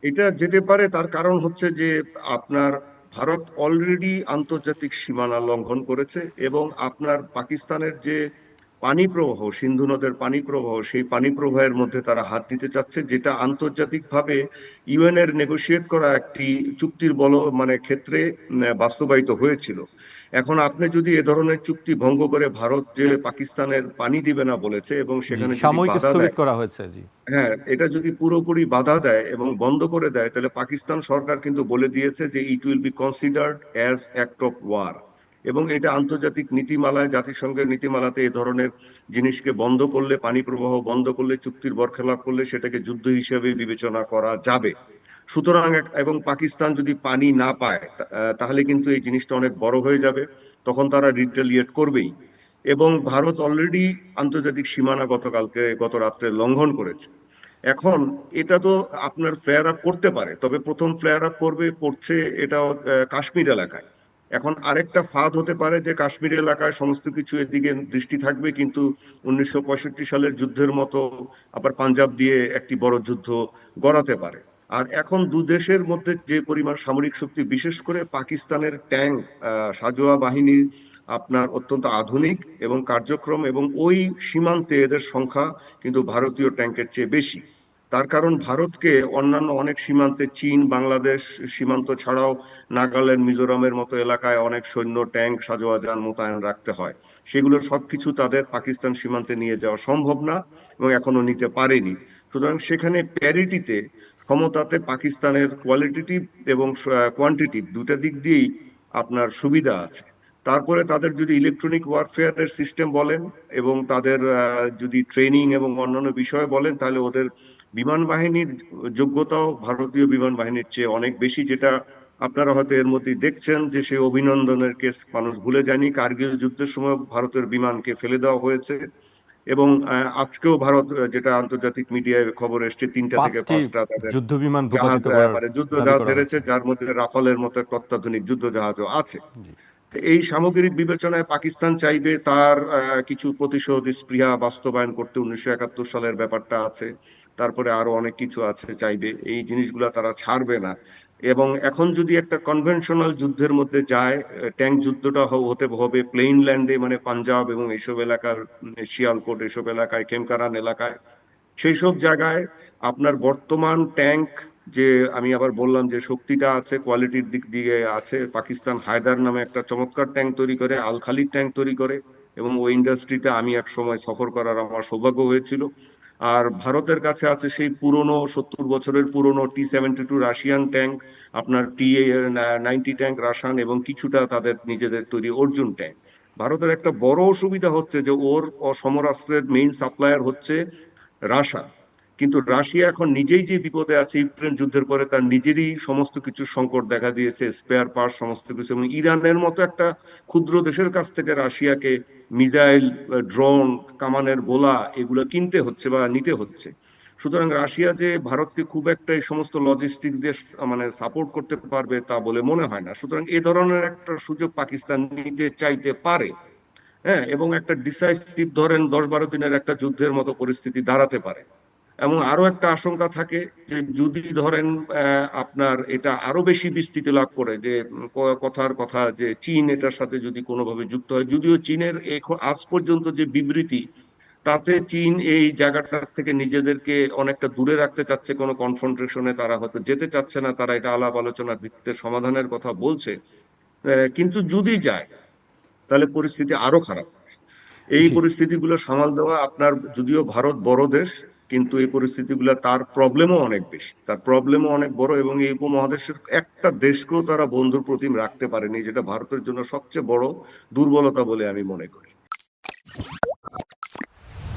এটা যেতে পারে, তার কারণ হচ্ছে যে আপনার ভারত অলরেডি আন্তর্জাতিক সীমানা লঙ্ঘন করেছে, এবং আপনার পাকিস্তানের যে পানি প্রবাহ, সিন্ধু নদের পানি প্রবাহ, সেই পানি প্রবাহের মধ্যে তারা হাত দিতে চাচ্ছে, যেটা আন্তর্জাতিকভাবে ইউএন এর নেগোশিয়েট করা একটি চুক্তির মানে ক্ষেত্রে বাস্তবায়িত হয়েছিল। এখন আপনি যদি এ ধরনের চুক্তি ভঙ্গ করে ভারত যে পাকিস্তানের পানি দিবে না বলেছে এবং জি, সেখানে যদি সাময়িক বাধা স্থগিত দেয়, করা হয়েছে। জি। হ্যাঁ, এটা যদি পুরোপুরি বাধা দেয় এবং বন্ধ করে দেয়, তাহলে পাকিস্তান সরকার কিন্তু বলে দিয়েছে যে it will be considered as act of war. এবং এটা আন্তর্জাতিক নীতিমালায়, জাতিসংঘের নীতিমালাতে এ ধরনের জিনিসকে বন্ধ করলে, পানি প্রবাহ বন্ধ করলে, চুক্তির বরখেলাপ করলে সেটাকে যুদ্ধ হিসেবে বিবেচনা করা যাবে। সুতরাং এবং পাকিস্তান যদি পানি না পায়, তাহলে কিন্তু এই জিনিসটা অনেক বড় হয়ে যাবে, তখন তারা রিটেলিয়েট করবেই। এবং ভারত অলরেডি আন্তর্জাতিক সীমানা গত রাত্রে লঙ্ঘন করেছে। এখন এটা তো আপনার ফ্লেয়ার আপ করতে পারে, তবে প্রথম ফ্লেয়ার আপ করছে এটা কাশ্মীর এলাকায়। এখন আরেকটা ফাঁদ হতে পারে যে কাশ্মীর এলাকায় সমস্ত কিছু এদিকে দৃষ্টি থাকবে, কিন্তু 1965 সালের যুদ্ধের মতো আবার পাঞ্জাব দিয়ে একটি বড় যুদ্ধ গড়াতে পারে। আর এখন দু দেশের মধ্যে যে পরিমাণ সামরিক শক্তি, বিশেষ করে পাকিস্তানের ট্যাঙ্ক, সাঁজোয়া বাহিনীর আপনার অত্যন্ত আধুনিক এবং কার্যক্রম, এবং ওই সীমান্তে এদের সংখ্যা কিন্তু ভারতীয় ট্যাঙ্কের চেয়ে বেশি। তার কারণ ভারতকে অন্যান্য অনেক সীমান্তে, চীন বাংলাদেশ সীমান্ত ছাড়াও নাগাল্যান্ড মিজোরামের মতো এলাকায় অনেক সৈন্য, ট্যাঙ্ক, সাঁজোয়া যান মোতায়েন রাখতে হয়। সেগুলোর সবকিছু তাদের পাকিস্তান সীমান্তে নিয়ে যাওয়া সম্ভব না, এবং এখনো নিতে পারেনি। সুতরাং সেখানে প্যারিটিতে, ক্ষমতাতে পাকিস্তানের কোয়ালিটেটিভ এবং কোয়ান্টিটিভ দুটা দিক দিয়েই আপনার সুবিধা আছে। তারপরে তাদের যদি ইলেকট্রনিক ওয়ারফেয়ারের সিস্টেম বলেন, এবং তাদের যদি ট্রেনিং এবং অন্যান্য বিষয়ে বলেন, তাহলে ওদের বিমান বাহিনীর যোগ্যতাও ভারতীয় বিমান বাহিনীর চেয়ে অনেক বেশি, যেটা আপনারা হয়তো এর মধ্যে দেখছেন যে সেই অভিনন্দনের কেস মানুষ ভুলে যায়নি। কার্গিল যুদ্ধের সময় ভারতের বিমানকে ফেলে দেওয়া হয়েছে, এবং আজকেও ভারত, যেটা আন্তর্জাতিক মিডিয়ায় খবর এসছে, 3টা থেকে 5টি 5টা তাদের যুদ্ধ বিমান জাহাজ, ভূপাতিত করার মানে যুদ্ধ দাবি জাহাজ করা হেরেছে, হয়েছে। যার মধ্যে রাফালের মতো একটা অত্যাধুনিক যুদ্ধ জাহাজও আছে। জি। তো এই সামগ্রিক বিবেচনায় পাকিস্তান চাইবে তার কিছু প্রতিশোধ স্পৃহা বাস্তবায়ন করতে। 1971 সালের ব্যাপারটা আছে, তারপরে আরো অনেক কিছু আছে চাইবে, এই জিনিসগুলা তারা ছাড়বে না। এবং এখন যদি একটা কনভেনশনাল যুদ্ধের মধ্যে যায়, ট্যাঙ্ক যুদ্ধটা হতে হবে প্লেইন ল্যান্ডে, মানে পাঞ্জাব এবং এইসব এলাকার, শিয়ালকোট এসব এলাকায়, খেমকারান এলাকায়, সেই সব জায়গায় আপনার বর্তমান ট্যাঙ্ক, যে আমি আবার বললাম যে শক্তিটা আছে, কোয়ালিটির দিক দিয়ে আছে, পাকিস্তান হায়দার নামে একটা চমৎকার ট্যাঙ্ক তৈরি করে, আল খালিদ ট্যাঙ্ক তৈরি করে, এবং ওই ইন্ডাস্ট্রিতে আমি এক সময় সফর করার আমার সৌভাগ্য হয়েছিল। আর ভারতের কাছে আছে সেই পুরনো, 70 বছরের পুরনো T-72 রাশিয়ান ট্যাঙ্ক, আপনার T-90 ট্যাঙ্ক রাশিয়ান, এবং কিছুটা তাদের নিজেদের তৈরি অর্জুন ট্যাঙ্ক। ভারতের একটা বড় অসুবিধা হচ্ছে যে ওর সমরাস্ত্রের মেইন সাপ্লায়ার হচ্ছে রাশিয়া। কিন্তু রাশিয়া এখন নিজেই যে বিপদে আছে, ইউক্রেন যুদ্ধের পরে তার নিজেরই সমস্ত কিছু সংকট দেখা দিয়েছে, স্পেয়ার পার্ট সমস্ত কিছু, এবং ইরানের মতো একটা ক্ষুদ্র দেশের কাছ থেকে রাশিয়াকে মিসাইল, ড্রোন, কামানের গোলা এগুলো কিনতে হচ্ছে বা নিতে হচ্ছে। সুতরাং রাশিয়া যে ভারতকে খুব একটা এই সমস্ত লজিস্টিক্স দিয়ে মানে সাপোর্ট করতে পারবে তা বলে মনে হয় না। সুতরাং এ ধরনের একটা সুযোগ পাকিস্তান নিতে চাইতে পারে। হ্যাঁ, এবং একটা ডিসাইসিভ, ধরেন 10-12 দিনের একটা যুদ্ধের মতো পরিস্থিতি দাঁড়াতে পারে। এবং আরো একটা আশঙ্কা থাকে যে যদি ধরেন আপনার এটা আরো বেশি বিস্তৃতি লাভ করে, যে কথার কথা যে চীন এটার সাথে যদি কোনোভাবে যুক্ত হয়, যদিও চীনের এখন আজ পর্যন্ত যে বিবৃতি, তাতে চীন এই জায়গাটা থেকে নিজেদেরকে অনেকটা দূরে রাখতে চাচ্ছে, কোনো কনফ্রন্টেশনে তারা হয়তো যেতে চাচ্ছে না, তারা এটা আলাপ আলোচনার ভিত্তিতে সমাধানের কথা বলছে। কিন্তু যদি যায়, তাহলে পরিস্থিতি আরো খারাপ। এই জি। পরিস্থিতিগুলো সামাল দেওয়া আপনার, যদিও ভারত বড় দেশ, কিন্তু এই পরিস্থিতিগুলো, তার প্রবলেমও অনেক বেশি, তার প্রবলেমও অনেক বড়, এবং এই উপমহাদেশের একটা দেশকেও তারা বন্ধুর প্রতিম রাখতে পারেনি, যেটা ভারতের জন্য সবচেয়ে বড় দুর্বলতা বলে আমি মনে করি।